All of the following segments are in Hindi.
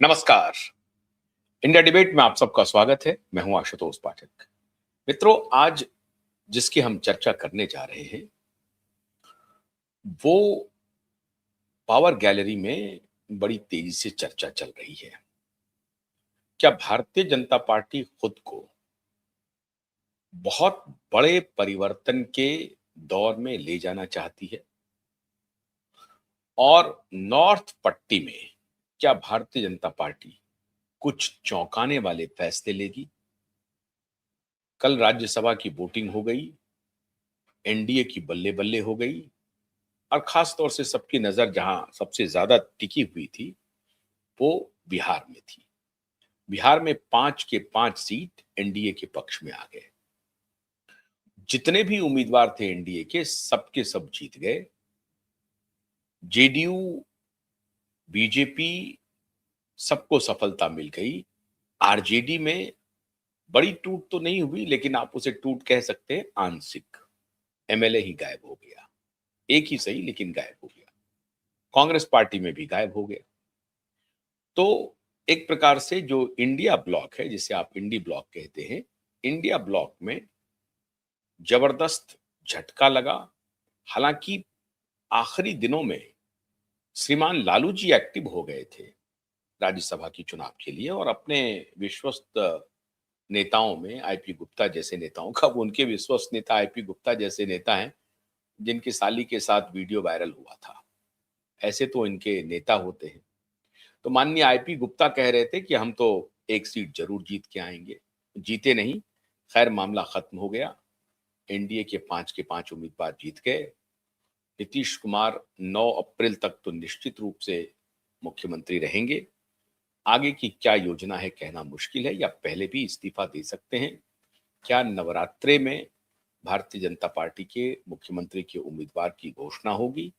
नमस्कार। इंडिया डिबेट में आप सबका स्वागत है। मैं हूं आशुतोष पाठक। मित्रों, आज जिसकी हम चर्चा करने जा रहे हैं वो पावर गैलरी में बड़ी तेजी से चर्चा चल रही है। क्या भारतीय जनता पार्टी खुद को बहुत बड़े परिवर्तन के दौर में ले जाना चाहती है? और नॉर्थ पट्टी में क्या भारतीय जनता पार्टी कुछ चौंकाने वाले फैसले लेगी? कल राज्यसभा की वोटिंग हो गई, एनडीए की बल्ले-बल्ले हो गई और खास तौर से सबकी नजर जहां सबसे ज्यादा टिकी हुई थी वो बिहार में थी। बिहार में 5 के 5 सीट एनडीए के पक्ष में आ गए। जितने भी उम्मीदवार थे एनडीए के सब जीत गए। जेडीयू, बीजेपी सबको सफलता मिल गई। आरजेडी में बड़ी टूट तो नहीं हुई लेकिन आप उसे टूट कह सकते हैं आंशिक। एमएलए ही गायब हो गया, एक ही सही लेकिन गायब हो गया। कांग्रेस पार्टी में भी गायब हो गया। तो एक प्रकार से जो इंडिया ब्लॉक है, जिसे आप इंडी ब्लॉक कहते हैं, इंडिया ब्लॉक में जबरदस्त झटका लगा। हालांकि आखिरी दिनों में श्रीमान लालू जी एक्टिव हो गए थे राज्यसभा की चुनाव के लिए और अपने विश्वस्त नेताओं में आईपी गुप्ता जैसे नेताओं का, वो उनके विश्वस्त नेता आईपी गुप्ता जैसे नेता हैं जिनकी साली के साथ वीडियो वायरल हुआ था। ऐसे तो इनके नेता होते हैं। तो माननीय आईपी गुप्ता कह रहे थे कि हम तो एक सीट जरूर जीत के आएंगे। जीते नहीं, खैर मामला खत्म हो गया। एनडीए के 5 उम्मीदवार जीत गए। नीतीश कुमार 9 अप्रैल तक तो निश्चित रूप से मुख्यमंत्री रहेंगे। आगे की क्या योजना है कहना मुश्किल है, या पहले भी इस्तीफा दे सकते हैं। क्या नवरात्रे में भारतीय जनता पार्टी के मुख्यमंत्री के उम्मीदवार की घोषणा होगी?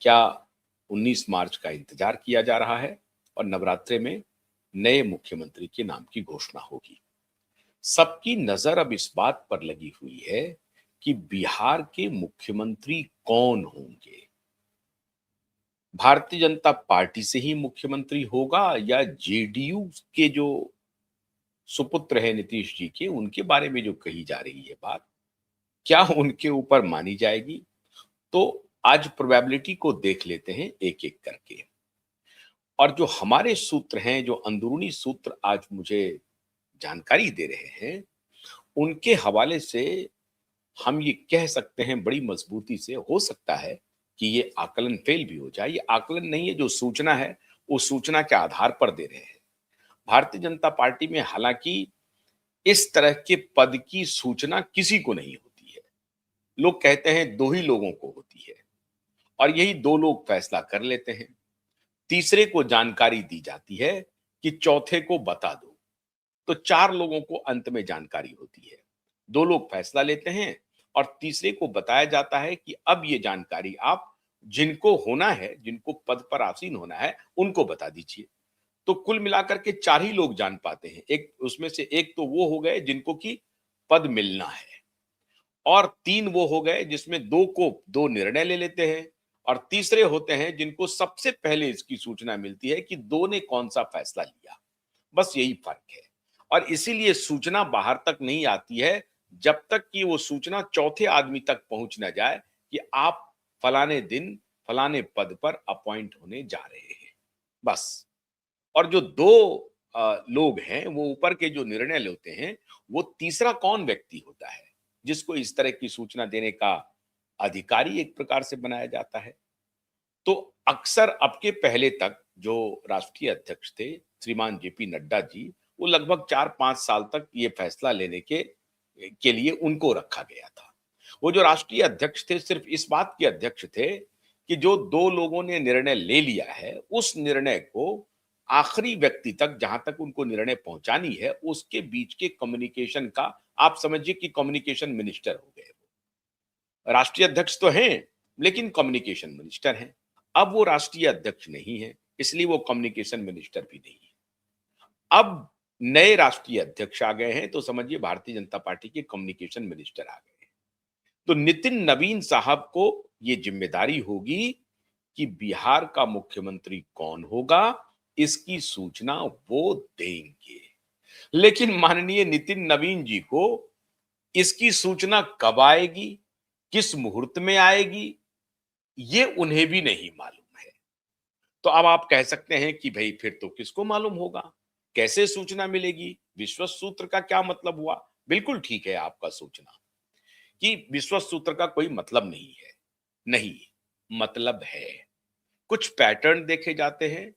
क्या 19 मार्च का इंतजार किया जा रहा है और नवरात्रे में नए मुख्यमंत्री के नाम की घोषणा होगी? सबकी नजर अब इस बात पर लगी हुई है कि बिहार के मुख्यमंत्री कौन होंगे। भारतीय जनता पार्टी से ही मुख्यमंत्री होगा या जेडीयू के जो सुपुत्र है नीतीश जी के, उनके बारे में जो कही जा रही है बात, क्या उनके ऊपर मानी जाएगी? तो आज प्रोबेबिलिटी को देख लेते हैं एक एक करके। और जो हमारे सूत्र हैं, जो अंदरूनी सूत्र आज मुझे जानकारी दे रहे हैं, उनके हवाले से हम ये कह सकते हैं बड़ी मजबूती से, हो सकता है कि ये आकलन फेल भी हो जाए। ये आकलन नहीं है, जो सूचना है उस सूचना के आधार पर दे रहे हैं। भारतीय जनता पार्टी में हालांकि इस तरह के पद की सूचना किसी को नहीं होती है। लोग कहते हैं दो ही लोगों को होती है और यही दो लोग फैसला कर लेते हैं। तीसरे को जानकारी दी जाती है कि चौथे को बता दो। तो 4 लोगों को अंत में जानकारी होती है। 2 लोग फैसला लेते हैं और तीसरे को बताया जाता है कि अब ये जानकारी आप जिनको होना है, जिनको पद पर आसीन होना है, उनको बता दीजिए। तो कुल मिलाकर के 4 ही लोग जान पाते हैं। एक उसमें से एक तो वो हो गए जिनको कि पद मिलना है, और 3 वो हो गए जिसमें 2 को 2 निर्णय ले लेते हैं, और तीसरे होते हैं जिनको सबसे पहले इसकी सूचना मिलती है कि 2 ने कौन-सा फैसला लिया। बस यही फर्क है। और इसीलिए सूचना बाहर तक नहीं आती है जब तक कि वो सूचना चौथे आदमी तक पहुंच ना जाए कि आप फलाने दिन फलाने पद पर अपॉइंट होने जा रहे हैं। बस। और जो 2 लोग हैं, वो ऊपर के जो निर्णय लेते हैं, वो तीसरा कौन व्यक्ति होता है जिसको इस तरह की सूचना देने का अधिकारी एक प्रकार से बनाया जाता है। तो अक्सर अब के पहले तक जो राष्ट्रीय अध्यक्ष थे श्रीमान जेपी नड्डा जी, वो लगभग 4-5 साल तक ये फैसला लेने के लिए उनको रखा गया था। वो जो राष्ट्रीय अध्यक्ष थे सिर्फ इस बात के अध्यक्ष थे कि जो 2 लोगों ने निर्णय ले लिया है, उस निर्णय को आखिरी व्यक्ति तक, जहां तक उनको निर्णय पहुंचानी है, उसके बीच के कम्युनिकेशन का, आप समझिए कि कम्युनिकेशन मिनिस्टर हो गए। राष्ट्रीय अध्यक्ष तो हैं लेकिन कम्युनिकेशन मिनिस्टर हैं। अब वो राष्ट्रीय अध्यक्ष नहीं है, इसलिए वो कम्युनिकेशन मिनिस्टर भी नहीं है। अब नए राष्ट्रीय अध्यक्ष आ गए हैं, तो समझिए भारतीय जनता पार्टी के कम्युनिकेशन मिनिस्टर आ गए हैं। तो नितिन नवीन साहब को ये जिम्मेदारी होगी कि बिहार का मुख्यमंत्री कौन होगा इसकी सूचना वो देंगे। लेकिन माननीय नितिन नवीन जी को इसकी सूचना कब आएगी, किस मुहूर्त में आएगी, ये उन्हें भी नहीं मालूम है। तो अब आप कह सकते हैं कि भई फिर तो किसको मालूम होगा? कैसे सूचना मिलेगी? विश्वस्त सूत्र का क्या मतलब हुआ? बिल्कुल ठीक है आपका सोचना कि विश्वस्त सूत्र का कोई मतलब नहीं है। नहीं, मतलब है। कुछ पैटर्न देखे जाते हैं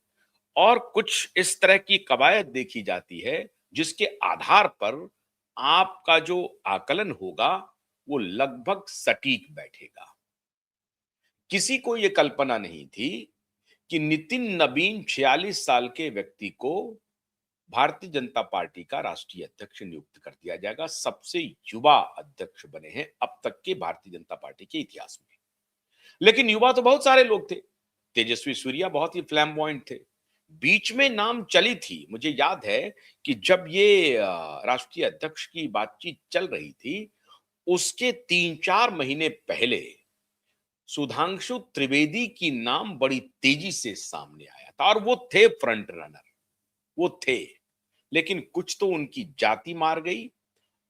और कुछ इस तरह की कवायद देखी जाती है, जिसके आधार पर आपका जो आकलन होगा, वो लगभग सटीक बैठेगा। किसी को ये कल्पना नहीं थी कि नितिन नवीन 46 साल के व्यक्ति को भारतीय जनता पार्टी का राष्ट्रीय अध्यक्ष नियुक्त कर दिया जाएगा। सबसे युवा अध्यक्ष बने हैं अब तक के भारतीय जनता पार्टी के इतिहास में। लेकिन युवा तो बहुत सारे लोग थे। तेजस्वी सूर्या बहुत ही फ्लैम्बॉयंट थे। बीच में नाम चली थी। मुझे याद है कि जब ये राष्ट्रीय अध्यक्ष की बातचीत चल रही थी, उसके 3-4 महीने पहले सुधांशु त्रिवेदी की नाम बड़ी तेजी से सामने आया था और वो थे फ्रंट रनर, वो थे। लेकिन कुछ तो उनकी जाति मार गई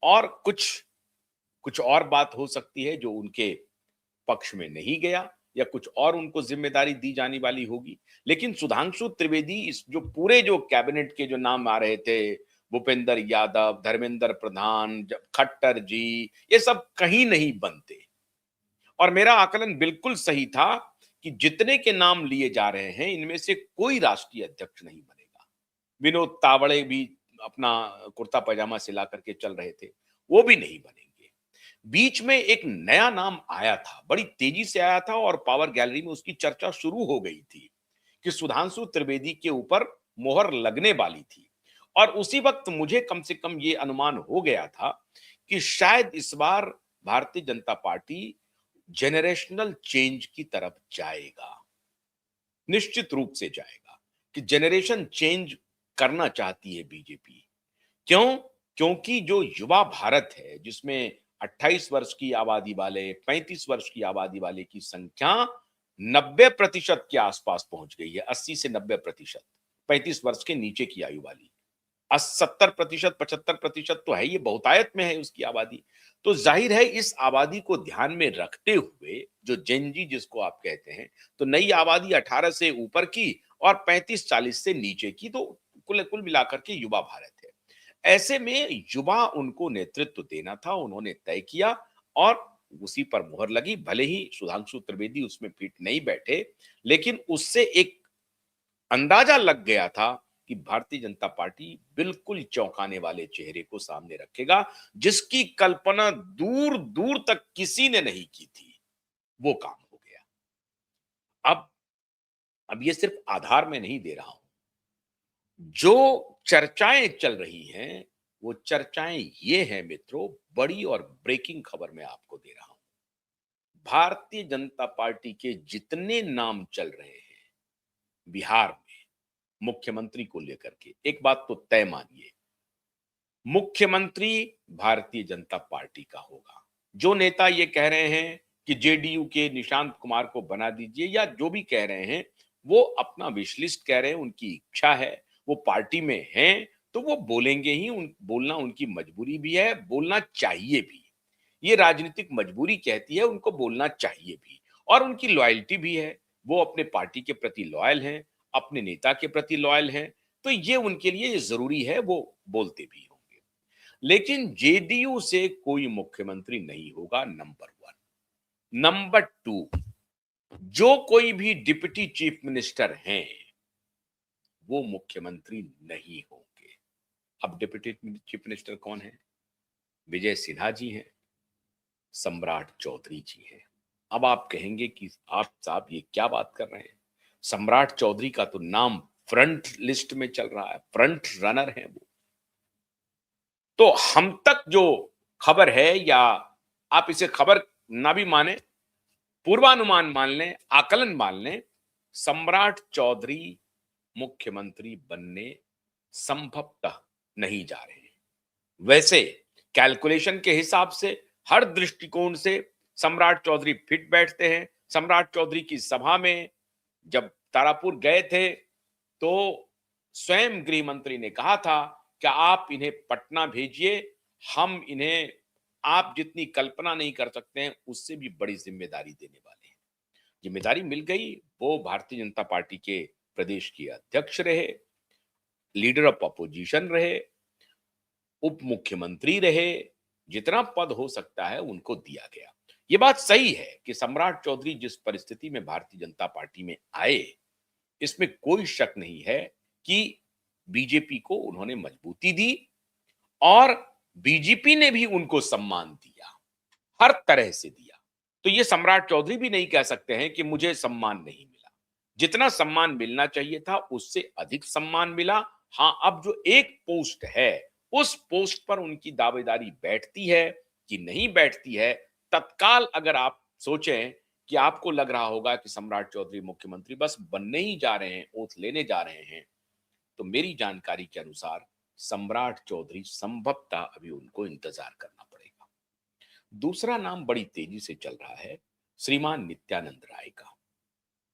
और कुछ कुछ और बात हो सकती है जो उनके पक्ष में नहीं गया या कुछ और उनको जिम्मेदारी दी जाने वाली होगी। लेकिन सुधांशु त्रिवेदी इस जो पूरे जो कैबिनेट के जो नाम आ रहे थे, भूपेंद्र यादव, धर्मेंद्र प्रधान, खट्टर जी, ये सब कहीं नहीं बनते। और मेरा आकलन बिल्कुल सही था कि जितने के नाम लिए जा रहे हैं, इनमें से कोई राष्ट्रीय अध्यक्ष नहीं बनेगा। विनोद तावड़े भी अपना कुर्ता पैजामा सिला करके चल रहे थे, वो भी नहीं बनेंगे। बीच में एक नया नाम आया था, बड़ी तेजी से आया था और पावर गैलरी में उसकी चर्चा शुरू हो गई थी कि सुधांशु त्रिवेदी के ऊपर मोहर लगने वाली थी। और उसी वक्त मुझे कम से कम ये अनुमान हो गया था कि शायद इस बार Bharatiya Janata party generational change की तरफ जाएगा। निश्चित रूप से जाएगा कि जनरेशन चेंज करना चाहती है बीजेपी। क्यों? क्योंकि जो युवा भारत है, जिसमें 28 वर्ष की आबादी वाले, 35 वर्ष की आबादी वाले की संख्या 90% के आसपास पहुंच गई है, 80 से 90%, 35 वर्ष के नीचे की आयु वाली। 70%, 75% तो है, ये बहुतायत में है उसकी आबादी। तो जाहिर है इस आबादी को ध्यान में रखते हुए जो जेन जी जिसको आप कहते हैं, तो नई आबादी 18 से ऊपर की और 35-40 से नीचे की, तो कुल कुल मिलाकर के युवा भारत है। ऐसे में युवा उनको नेतृत्व देना था, उन्होंने तय किया और उसी पर मुहर लगी। भले ही सुधांशु त्रिवेदी उसमें फिट नहीं बैठे, लेकिन उससे एक अंदाजा लग गया था कि भारतीय जनता पार्टी बिल्कुल चौंकाने वाले चेहरे को सामने रखेगा, जिसकी कल्पना दूर दूर तक किसी ने नहीं की थी। वो काम हो गया। अब अब ये सिर्फ आधार में नहीं दे रहा हूं, जो चर्चाएं चल रही हैं, वो चर्चाएं ये हैं मित्रों, बड़ी और ब्रेकिंग खबर मैं आपको दे रहा हूं। भारतीय जनता पार्टी के जितने नाम चल रहे हैं बिहार में मुख्यमंत्री को लेकर के, एक बात तो तय मानिए, मुख्यमंत्री भारतीय जनता पार्टी का होगा। जो नेता ये कह रहे हैं कि जेडीयू के निशांत कुमार को बना दीजिए या जो भी कह रहे हैं, वो अपना विश लिस्ट कह रहे हैं, उनकी इच्छा है, वो पार्टी में हैं, तो वो बोलेंगे ही, बोलना उनकी मजबूरी भी है, बोलना चाहिए भी। ये राजनीतिक मजबूरी कहती है, उनको बोलना चाहिए भी और उनकी लॉयल्टी भी है। वो अपने पार्टी के प्रति लॉयल हैं, अपने नेता के प्रति लॉयल हैं, तो ये उनके लिए जरूरी है, वो बोलते भी होंगे। लेकिन जेडीयू से कोई मुख्यमंत्री नहीं होगा, नंबर 1। नंबर 2, जो कोई भी डिप्टी चीफ मिनिस्टर हैं, वो मुख्यमंत्री नहीं होंगे। अब डिप्टी चीफ मिनिस्टर कौन है? विजय सिन्हा जी हैं, सम्राट चौधरी जी हैं। अब आप कहेंगे कि आप साहब ये क्या बात कर रहे हैं? सम्राट चौधरी का तो नाम फ्रंट लिस्ट में चल रहा है, फ्रंट रनर है वो। तो हम तक जो खबर है, या आप इसे खबर ना भी माने, पूर्वानुमान मान लें, आकलन मान लें, सम्राट चौधरी मुख्यमंत्री बनने संभवतः नहीं जा रहे हैं। वैसे कैलकुलेशन के हिसाब से, हर दृष्टिकोण से सम्राट चौधरी फिट बैठते हैं। सम्राट चौधरी की सभा में जब तारापुर गए थे, तो स्वयं गृह मंत्री ने कहा था कि आप इन्हें पटना भेजिए, हम इन्हें आप जितनी कल्पना नहीं कर सकते हैं उससे भी बड़ी जिम्मेदारी देने वाले हैं। जिम्मेदारी मिल गई, वो भारतीय जनता पार्टी के प्रदेश के अध्यक्ष रहे, लीडर ऑफ अपोजिशन रहे, उप मुख्यमंत्री रहे, जितना पद हो सकता है उनको दिया गया। ये बात सही है कि सम्राट चौधरी जिस परिस्थिति में भारतीय जनता पार्टी में आए, इसमें कोई शक नहीं है कि बीजेपी को उन्होंने मजबूती दी और बीजेपी ने भी उनको सम्मान दिया, हर तरह से दिया। तो ये सम्राट चौधरी भी नहीं कह सकते हैं कि मुझे सम्मान नहीं मिला। जितना सम्मान मिलना चाहिए था उससे अधिक सम्मान मिला। हाँ, अब जो एक पोस्ट है, उस पोस्ट पर उनकी दावेदारी बैठती है कि नहीं बैठती है, तत्काल अगर आप सोचें कि आपको लग रहा होगा कि सम्राट चौधरी मुख्यमंत्री बस बनने ही जा रहे हैं, ओथ लेने जा रहे हैं, तो मेरी जानकारी के अनुसार सम्राट चौधरी संभवतः अभी उनको इंतजार करना पड़ेगा। दूसरा नाम बड़ी तेजी से चल रहा है, श्रीमान नित्यानंद राय का।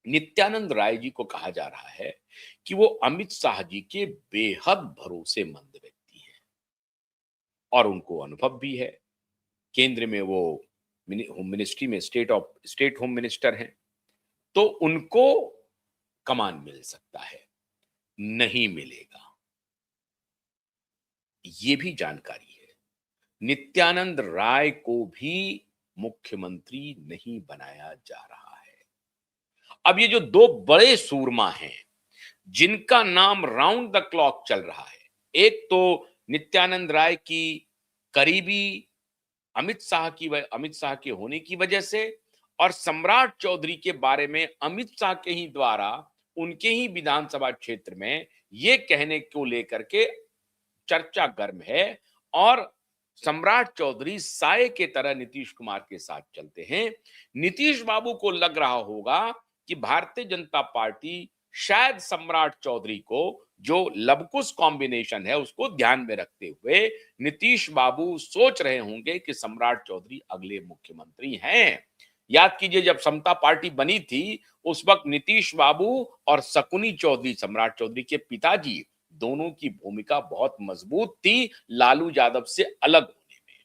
नित्यानंद राय जी को कहा जा रहा है कि वो अमित शाह जी के बेहद भरोसेमंद व्यक्ति हैं और उनको अनुभव भी है। केंद्र में वो होम मिनिस्ट्री में स्टेट होम मिनिस्टर हैं, तो उनको कमान मिल सकता है, नहीं मिलेगा, ये भी जानकारी है। नित्यानंद राय को भी मुख्यमंत्री नहीं बनाया जा रहा है। अब ये जो दो बड़े सूरमा हैं, जिनका नाम राउंड द क्लॉक चल रहा है, एक तो नित्यानंद राय की करीबी अमित शाह के होने की वजह से, और सम्राट चौधरी के बारे में अमित शाह के ही द्वारा उनके ही विधानसभा क्षेत्र में ये कहने को लेकर के चर्चा गर्म है। और सम्राट चौधरी साये के तरह नीतीश कुमार के साथ चलते हैं। नीतीश बाबू को लग रहा होगा कि भारतीय जनता पार्टी शायद सम्राट चौधरी को, जो लवकुश कॉम्बिनेशन है, उसको ध्यान में रखते हुए नीतीश बाबू सोच रहे होंगे कि सम्राट चौधरी अगले मुख्यमंत्री हैं। याद कीजिए, जब समता पार्टी बनी थी उस वक्त नीतीश बाबू और शकुनी चौधरी, सम्राट चौधरी के पिताजी, दोनों की भूमिका बहुत मजबूत थी लालू यादव से अलग होने में।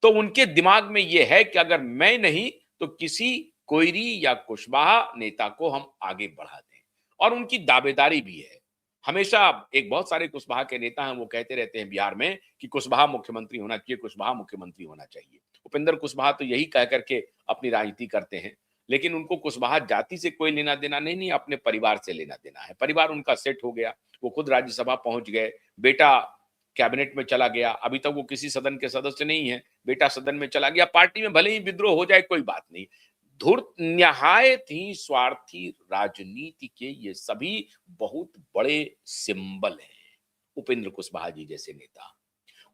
तो उनके दिमाग में यह है कि अगर मैं नहीं तो किसी कोयरी या कुशवाहा नेता को हम आगे बढ़ा दें, और उनकी दावेदारी भी है। हमेशा एक बहुत सारे कुशवाहा के नेता हैं, वो कहते रहते हैं बिहार में कि कुशवाहा मुख्यमंत्री होना चाहिए, कुशवाहा मुख्यमंत्री होना चाहिए। उपेंद्र कुशवाहा तो यही कह करके अपनी राजनीति करते हैं, लेकिन उनको कुशवाहा जाति से कोई लेना देना नहीं, अपने परिवार से लेना देना है। परिवार उनका सेट हो गया, वो खुद राज्यसभा पहुंच गए, बेटा कैबिनेट में चला गया, अभी तक वो किसी सदन के सदस्य नहीं है, बेटा सदन में चला गया, पार्टी में भले ही विद्रोह हो जाए कोई बात नहीं। धूर्त निहायत ही स्वार्थी राजनीति के ये सभी बहुत बड़े सिंबल हैं, उपेंद्र कुशवाहा जी जैसे नेता।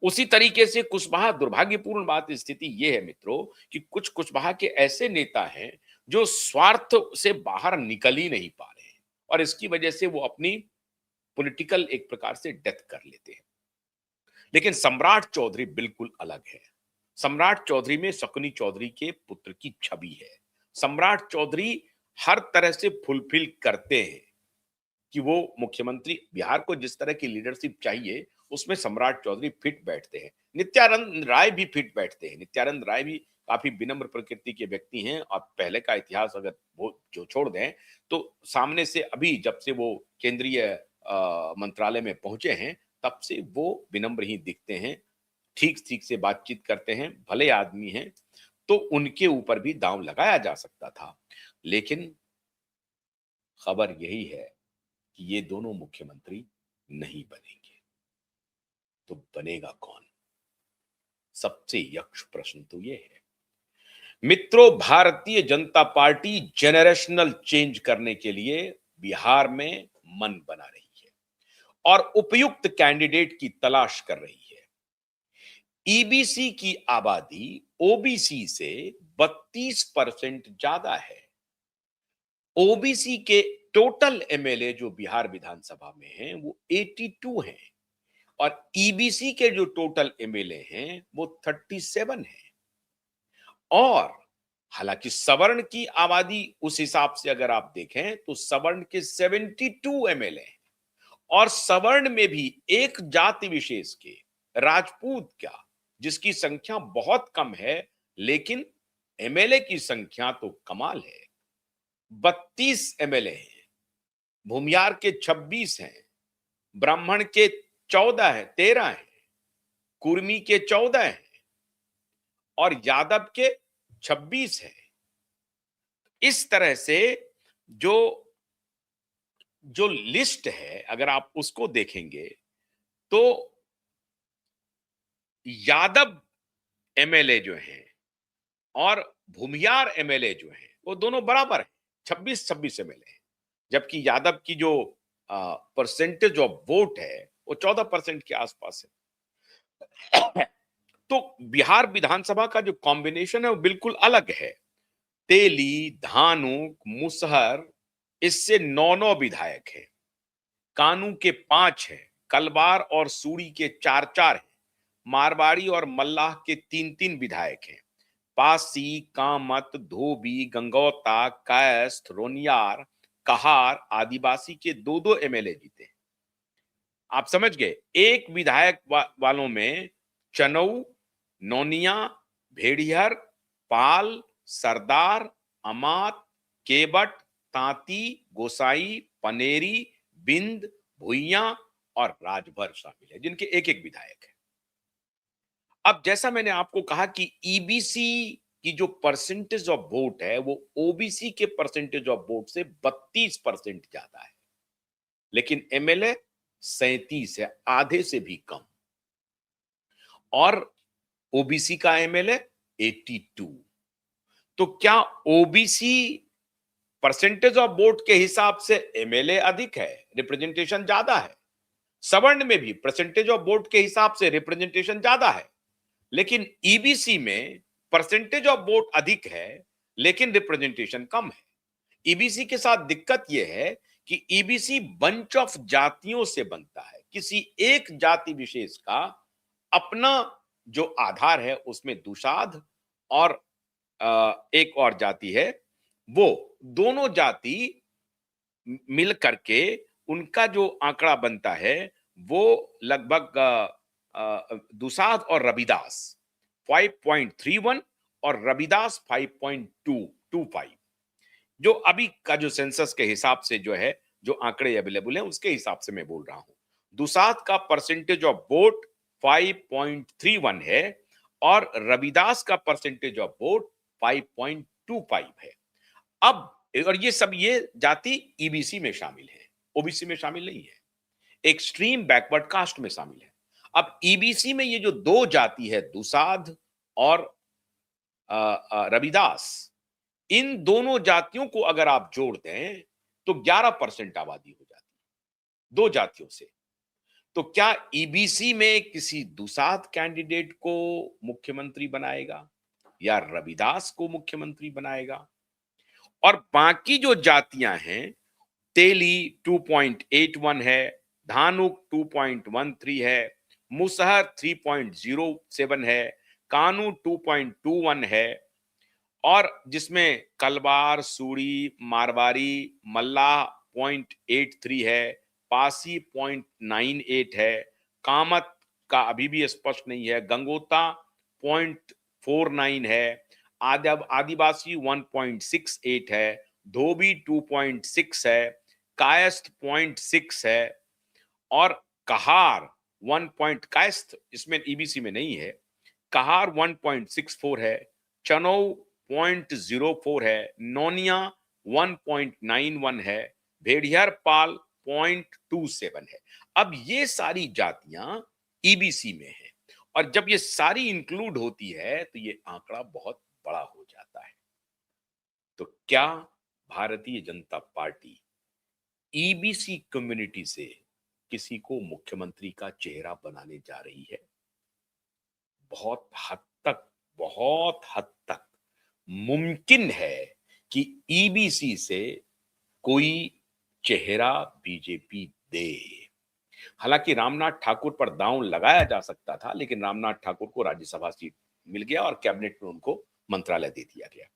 उसी तरीके से कुशवाहा, दुर्भाग्यपूर्ण बात स्थिति यह है मित्रों कि कुछ कुशवाहा के ऐसे नेता हैं जो स्वार्थ से बाहर निकल ही नहीं पा रहे हैं, और इसकी वजह से वो अपनी पॉलिटिकल एक प्रकार से डेथ कर लेते हैं। लेकिन सम्राट चौधरी बिल्कुल अलग है। सम्राट चौधरी में शकुनी चौधरी के पुत्र की छवि है। सम्राट चौधरी हर तरह से फुलफिल करते हैं कि वो मुख्यमंत्री, बिहार को जिस तरह की लीडरशिप चाहिए उसमें सम्राट चौधरी फिट बैठते हैं। नित्यानंद राय भी फिट बैठते हैं। नित्यानंद राय भी काफी विनम्र प्रकृति के व्यक्ति हैं, और पहले का इतिहास अगर वो जो छोड़ दें तो सामने से अभी जब से वो केंद्रीय मंत्रालय में पहुंचे हैं तब से वो विनम्र ही दिखते हैं, ठीक ठीक से बातचीत करते हैं, भले आदमी हैं। तो उनके ऊपर भी दांव लगाया जा सकता था, लेकिन खबर यही है कि ये दोनों मुख्यमंत्री नहीं बनेंगे। तो बनेगा कौन? सबसे यक्ष प्रश्न तो ये है मित्रों। Bharatiya Janata party generational change करने के लिए बिहार में मन बना रही है और उपयुक्त कैंडिडेट की तलाश कर रही है। ईबीसी की आबादी ओबीसी से 32% ज्यादा है। ओबीसी के टोटल एमएलए जो बिहार विधानसभा में हैं वो 82 हैं, और ईबीसी के जो टोटल एमएलए हैं वो 37 हैं। और हालांकि सवर्ण की आबादी उस हिसाब से अगर आप देखें तो सवर्ण के 72 एमएलए हैं, और सवर्ण में भी एक जाति विशेष के, राजपूत क्या, जिसकी संख्या बहुत कम है, लेकिन एमएलए की संख्या तो कमाल है। 32 एमएलए हैं, भूमियार के 26 हैं, ब्राह्मण के 14 है, 13 हैं, कुर्मी के 14 हैं और यादव के 26 हैं। इस तरह से जो जो लिस्ट है, अगर आप उसको देखेंगे तो यादव एमएलए जो हैं और भूमियार एमएलए जो हैं वो दोनों बराबर हैं, 26-26 एमएलए हैं। जबकि यादव की जो परसेंटेज ऑफ वोट है वो 14% के आसपास है। तो बिहार विधानसभा का जो कॉम्बिनेशन है वो बिल्कुल अलग है। तेली, धानुक, मुसहर, इससे 9-9 विधायक हैं। कानू के 5 हैं, कलवार और सूरी के 4-4 हैं, मारवाड़ी और मल्लाह के 3-3 विधायक हैं। पासी, कामत, धोबी, गंगौता, कायस्थ, रोनियार, कहार, आदिवासी के 2-2 एमएलए जीते हैं। आप समझ गए, एक विधायक वालों में चनऊ, नौनिया, भेड़िहर, पाल, सरदार, अमात, केवट, तांती, गोसाई, पनेरी, बिंद, भुइया और राजभर शामिल है, जिनके एक एक विधायक है। अब जैसा मैंने आपको कहा कि ईबीसी की जो परसेंटेज ऑफ वोट है वो ओबीसी के परसेंटेज ऑफ वोट से 32% ज्यादा है, लेकिन एमएलए 37 है, आधे से भी कम। और ओबीसी का एमएलए 82। तो क्या ओबीसी परसेंटेज ऑफ वोट के हिसाब से एमएलए अधिक है, रिप्रेजेंटेशन ज्यादा है? सवर्ण में भी परसेंटेज ऑफ वोट के हिसाब से रिप्रेजेंटेशन ज्यादा है, लेकिन ईबीसी में परसेंटेज ऑफ वोट अधिक है लेकिन रिप्रेजेंटेशन कम है। ईबीसी के साथ दिक्कत यह है कि ईबीसी बंच ऑफ जातियों से बनता है, किसी एक जाति विशेष का अपना जो आधार है उसमें दुसाध और एक और जाति है, वो दोनों जाति मिल करके उनका जो आंकड़ा बनता है वो लगभग दुसाध और रविदास 5.31 और रविदास 5.225, जो अभी का जो सेंसस के हिसाब से जो है, जो आंकड़े अवेलेबल हैं उसके हिसाब से मैं बोल रहा हूं। दुसाध का परसेंटेज ऑफ वोट 5.31 है और रविदास का परसेंटेज ऑफ वोट 5.25 है। अब और ये जाति ईबीसी में शामिल है, ओबीसी में शामिल नहीं है, एक्सट्रीम बैकवर्ड कास्ट में शामिल है। अब ईबीसी में ये जो दो जाति है, दुसाध और रविदास, इन दोनों जातियों को अगर आप जोड़ दें तो 11% आबादी हो जाती है दो जातियों से। तो क्या ईबीसी में किसी दुसाध कैंडिडेट को मुख्यमंत्री बनाएगा या रविदास को मुख्यमंत्री बनाएगा? और बाकी जो जातियां हैं, तेली 2.81 है, धानुक 2.13 है, मुसहर 3.07 है, कानू 2.21 है और जिसमें कलवार, सूरी, मारवाड़ी, मल्लाह 0.83 है, पासी 0.98 है, कामत का अभी भी स्पष्ट नहीं है, गंगोता 0.49 है, आदिवासी 1.68 है, धोबी 2.6 है, कायस्थ 0.6 है और कहार 1 कायस्थ इसमें ईबीसी में नहीं है, कहार 1.64 है, चनौ 0.04 है, नौनिया 1.91 है, भेड़िहर पाल 0.27 है। अब ये सारी जातियां ईबीसी में है और जब ये सारी इंक्लूड होती है तो ये आंकड़ा बहुत बड़ा हो जाता है। तो क्या Bharatiya Janata party EBC community से किसी को मुख्यमंत्री का चेहरा बनाने जा रही है? बहुत हद तक, बहुत हद तक मुमकिन है कि ईबीसी से कोई चेहरा बीजेपी दे। हालांकि रामनाथ ठाकुर पर दांव लगाया जा सकता था, लेकिन रामनाथ ठाकुर को राज्यसभा सीट मिल गया और कैबिनेट में उनको मंत्रालय दे दिया गया।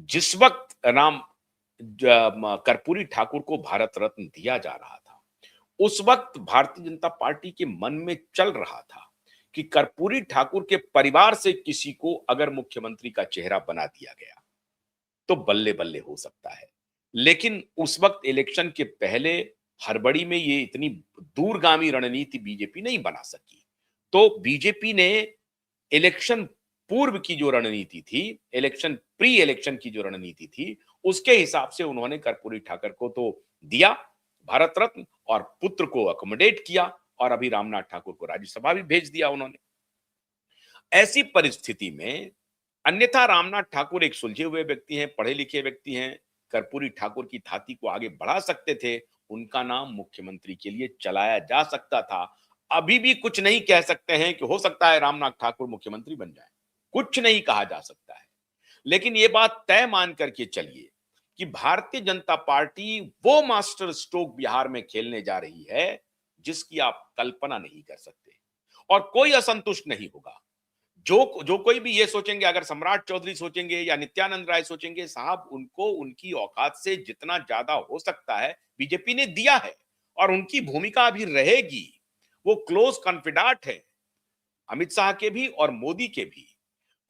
जिस वक्त कर्पूरी ठाकुर को भारत रत्न दिया जा रहा था, उस वक्त भारतीय जनता पार्टी के मन में चल रहा था कि कर्पूरी ठाकुर के परिवार से किसी को अगर मुख्यमंत्री का चेहरा बना दिया गया तो बल्ले बल्ले हो सकता है। लेकिन उस वक्त इलेक्शन के पहले हड़बड़ी में ये इतनी दूरगामी रणनीति बीजेपी नहीं बना सकी। तो बीजेपी ने इलेक्शन पूर्व की जो रणनीति थी, इलेक्शन प्री इलेक्शन की जो रणनीति थी, उसके हिसाब से उन्होंने कर्पूरी ठाकर को तो दिया भारत रत्न और पुत्र को अकोमोडेट किया और अभी रामनाथ ठाकुर को राज्यसभा भी भेज दिया उन्होंने। ऐसी परिस्थिति में अन्यथा रामनाथ ठाकुर एक सुलझे हुए व्यक्ति हैं, पढ़े लिखे व्यक्ति हैं, कर्पूरी ठाकुर की थाती को आगे बढ़ा सकते थे, उनका नाम मुख्यमंत्री के लिए चलाया जा सकता था। अभी भी कुछ नहीं कह सकते हैं कि हो सकता है रामनाथ ठाकुर मुख्यमंत्री बन जाए, कुछ नहीं कहा जा सकता है। लेकिन ये बात तय मान करके चलिए कि भारतीय जनता पार्टी वो मास्टर स्ट्रोक बिहार में खेलने जा रही है जिसकी आप कल्पना नहीं कर सकते और कोई असंतुष्ट नहीं होगा। जो जो कोई भी ये सोचेंगे, अगर सम्राट चौधरी सोचेंगे या नित्यानंद राय सोचेंगे, साहब उनको उनकी औकात से जितना ज्यादा हो सकता है बीजेपी ने दिया है और उनकी भूमिका अभी रहेगी। वो क्लोज कॉन्फिडेंट है अमित शाह के भी और मोदी के भी।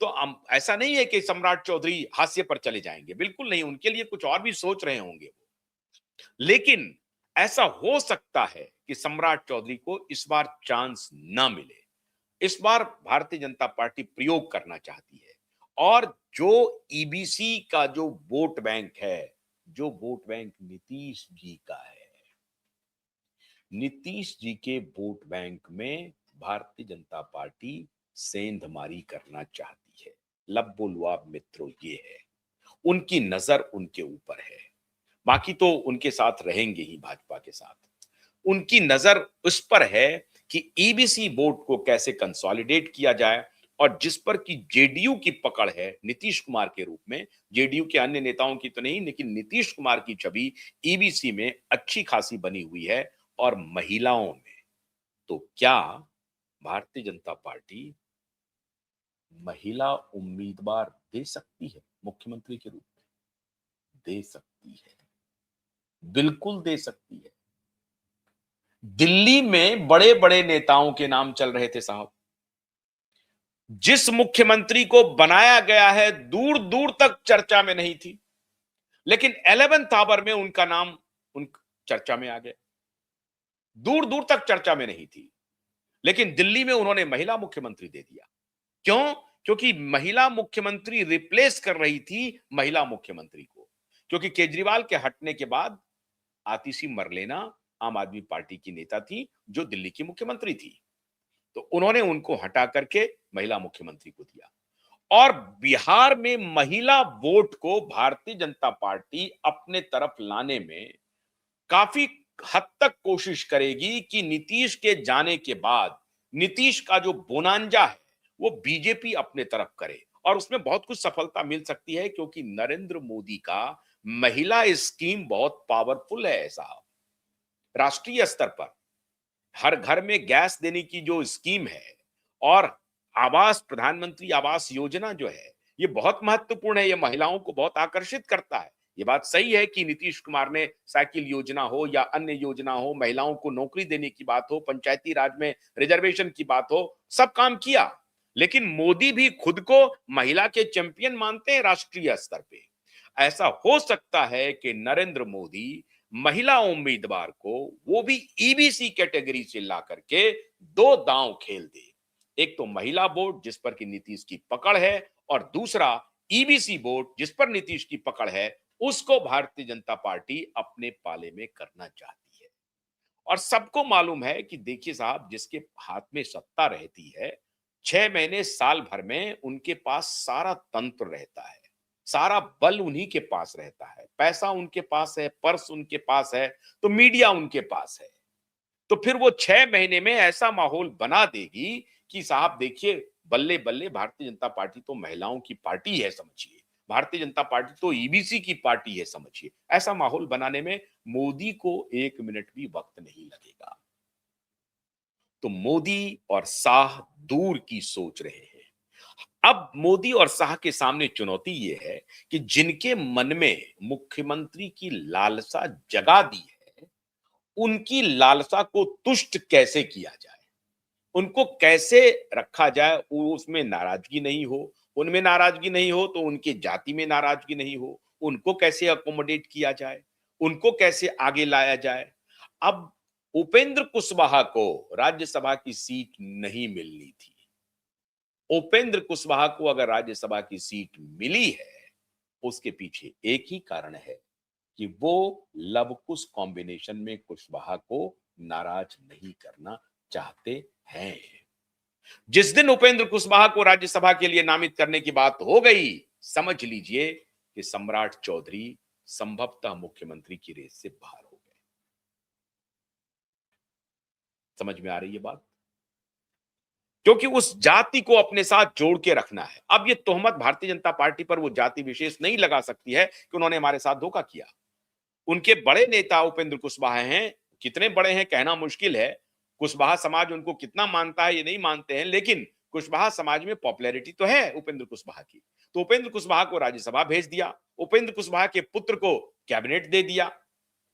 तो ऐसा नहीं है कि सम्राट चौधरी हाशिए पर चले जाएंगे, बिल्कुल नहीं, उनके लिए कुछ और भी सोच रहे होंगे वो। लेकिन ऐसा हो सकता है कि सम्राट चौधरी को इस बार चांस ना मिले। इस बार भारतीय जनता पार्टी प्रयोग करना चाहती है और जो ईबीसी का जो वोट बैंक है, जो वोट बैंक नीतीश जी का है, नीतीश जी के वोट बैंक में भारतीय जनता पार्टी सेंधमारी करना चाहती है। लब्बो लुआब मित्रों ये है, उनकी नजर उनके ऊपर है। बाकी तो उनके साथ रहेंगे ही, भाजपा के साथ उनकी नजर उस पर है कि ईबीसी बोर्ड को कैसे कंसोलिडेट किया जाए और जिस पर कि जेडीयू की पकड़ है नीतीश कुमार के रूप में, जेडीयू के अन्य नेताओं की तो नहीं लेकिन नीतीश कुमार की छवि ईबीसी में अच्छी खासी बनी हुई है और महिलाओं में। तो क्या भारतीय जनता पार्टी महिला उम्मीदवार दे सकती है मुख्यमंत्री के रूप में? दे सकती है, बिल्कुल दे सकती है। दिल्ली में बड़े बड़े नेताओं के नाम चल रहे थे साहब। जिस मुख्यमंत्री को बनाया गया है दूर दूर तक चर्चा में नहीं थी, लेकिन 11th आवर में उनका नाम उन चर्चा में आ गया। दूर दूर तक चर्चा में नहीं थी, लेकिन दिल्ली में उन्होंने महिला मुख्यमंत्री दे दिया। क्यों? क्योंकि महिला मुख्यमंत्री रिप्लेस कर रही थी महिला मुख्यमंत्री को। क्योंकि केजरीवाल के हटने के बाद आतिशी मरलेना आम आदमी पार्टी की नेता थी जो दिल्ली की मुख्यमंत्री थी, तो उन्होंने उनको हटा करके महिला मुख्यमंत्री को दिया। और बिहार में महिला वोट को भारतीय जनता पार्टी अपने तरफ लाने में काफी हद तक कोशिश करेगी कि नीतीश के जाने के बाद नीतीश का जो बोनांजा है वो बीजेपी अपने तरफ करे और उसमें बहुत कुछ सफलता मिल सकती है क्योंकि नरेंद्र मोदी का महिला स्कीम बहुत पावरफुल है साहब। राष्ट्रीय स्तर पर हर घर में गैस देने की जो स्कीम है और आवास, प्रधानमंत्री आवास योजना जो है, ये बहुत महत्वपूर्ण है, ये महिलाओं को बहुत आकर्षित करता है। ये बात सही है कि नीतीश कुमार ने साइकिल योजना हो या अन्य योजना हो, महिलाओं को नौकरी देने की बात हो, पंचायती राज में रिजर्वेशन की बात हो, सब काम किया। लेकिन मोदी भी खुद को महिला के चैंपियन मानते हैं राष्ट्रीय स्तर पे। ऐसा हो सकता है कि नरेंद्र मोदी महिला उम्मीदवार को वो भी ईबीसी कैटेगरी से ला करके दो दांव खेल दे। एक तो महिला बोर्ड जिस पर कि नीतीश की पकड़ है और दूसरा ईबीसी बोर्ड जिस पर नीतीश की पकड़ है, उसको भारतीय जनता पार्टी अपने पाले में करना चाहती है। और सबको मालूम है कि देखिए साहब, जिसके हाथ में सत्ता रहती है 6 महीने साल भर में उनके पास सारा तंत्र रहता है, सारा बल उन्हीं के पास रहता है, पैसा उनके पास है, पर्स उनके पास है, तो मीडिया उनके पास है। तो फिर वो 6 महीने में ऐसा माहौल बना देगी कि साहब देखिए, बल्ले बल्ले, भारतीय जनता पार्टी तो महिलाओं की पार्टी है समझिए, भारतीय जनता पार्टी तो ईबीसी की पार्टी है समझिए। ऐसा माहौल बनाने में मोदी को 1 मिनट भी वक्त नहीं लगेगा। तो मोदी और शाह दूर की सोच रहे हैं। अब मोदी और शाह के सामने चुनौती ये है कि जिनके मन में मुख्यमंत्री की लालसा जगा दी है, उनकी लालसा को तुष्ट कैसे किया जाए, उनको कैसे रखा जाए, वो उसमें नाराजगी नहीं हो, उनमें नाराजगी नहीं हो तो उनके जाति में नाराजगी नहीं हो, उनको कैसे अकोमोडेट किया जाए, उनको कैसे आगे लाया जाए। अब उपेंद्र कुशवाहा को राज्यसभा की सीट नहीं मिलनी थी। उपेंद्र कुशवाहा को अगर राज्यसभा की सीट मिली है, उसके पीछे एक ही कारण है कि वो लव कुश कॉम्बिनेशन में कुशवाहा को नाराज नहीं करना चाहते हैं। जिस दिन उपेंद्र कुशवाहा को राज्यसभा के लिए नामित करने की बात हो गई, समझ लीजिए कि सम्राट चौधरी संभवतः मुख्यमंत्री की रेस से बाहर हो गए। समझ में आ रही है बात? क्योंकि उस जाति को अपने साथ जोड़ के रखना है। अब ये तोहमत भारतीय जनता पार्टी पर वो जाति विशेष नहीं लगा सकती है कि उन्होंने हमारे साथ धोखा किया। उनके बड़े नेता उपेंद्र कुशवाहा हैं, कितने बड़े हैं कहना मुश्किल है। कुशवाहा समाज उनको कितना मानता है ये नहीं मानते हैं, लेकिन कुशवाहा समाज में पॉपुलैरिटी तो है उपेंद्र कुशवाहा की। तो उपेंद्र कुशवाहा को राज्यसभा भेज दिया, उपेंद्र कुशवाहा के पुत्र को कैबिनेट दे दिया,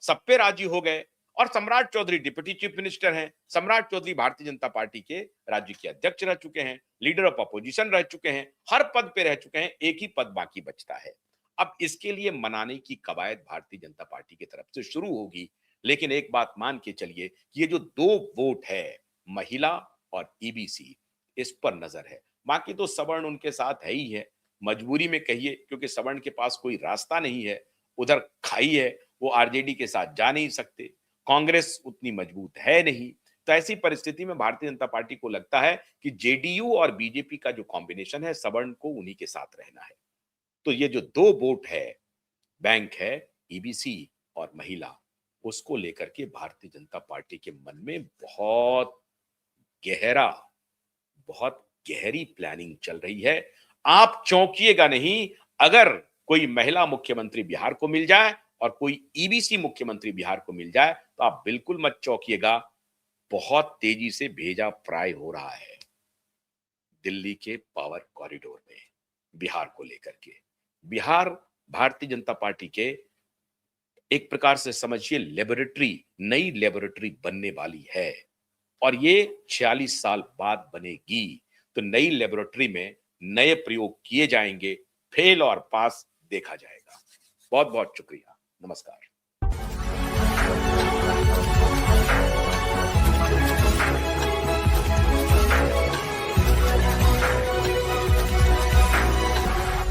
सब पे राजी हो गए। और सम्राट चौधरी डिप्टी चीफ मिनिस्टर हैं। सम्राट चौधरी भारतीय जनता पार्टी के राज्य के अध्यक्ष रह चुके हैं, लीडर ऑफ अपोजिशन रह चुके हैं, हर पद पे रह चुके हैं, एक ही पद बाकी बचता है। अब इसके लिए मनाने की कवायद भारतीय जनता पार्टी की तरफ से शुरू होगी। लेकिन एक बात मान के चलिए कि ये जो दो वोट है, महिला और ईबीसी, इस पर नजर है। बाकी तो सवर्ण उनके साथ है ही है, मजबूरी में कहिए, क्योंकि सवर्ण के पास कोई रास्ता नहीं है, उधर खाई है, वो आरजेडी के साथ जा नहीं सकते, कांग्रेस उतनी मजबूत है नहीं। तो ऐसी परिस्थिति में भारतीय जनता पार्टी को लगता है कि जेडीयू और बीजेपी का जो कॉम्बिनेशन है, सवर्ण को उन्हीं के साथ रहना है। तो ये जो दो वोट है, बैंक है, ईबीसी और महिला, उसको लेकर के भारतीय जनता पार्टी के मन में गहरा बहुत गहरी प्लानिंग चल रही है। आप चौंकिएगा नहीं, अगर कोई महिला मुख्यमंत्री बिहार को मिल जाए और कोई ईबीसी मुख्यमंत्री बिहार को मिल जाए तो आप बिल्कुल मत चौंकिएगा। बहुत तेजी से भेजा फ्राई हो रहा है दिल्ली के पावर कॉरिडोर में बिहार को लेकर के। बिहार भारतीय जनता पार्टी के एक प्रकार से समझिए लेबोरेटरी, नई लेबोरेटरी बनने वाली है और ये 46 साल बाद बनेगी। तो नई लेबोरेटरी में नए प्रयोग किए जाएंगे, फेल और पास देखा जाएगा। बहुत बहुत शुक्रिया, नमस्कार।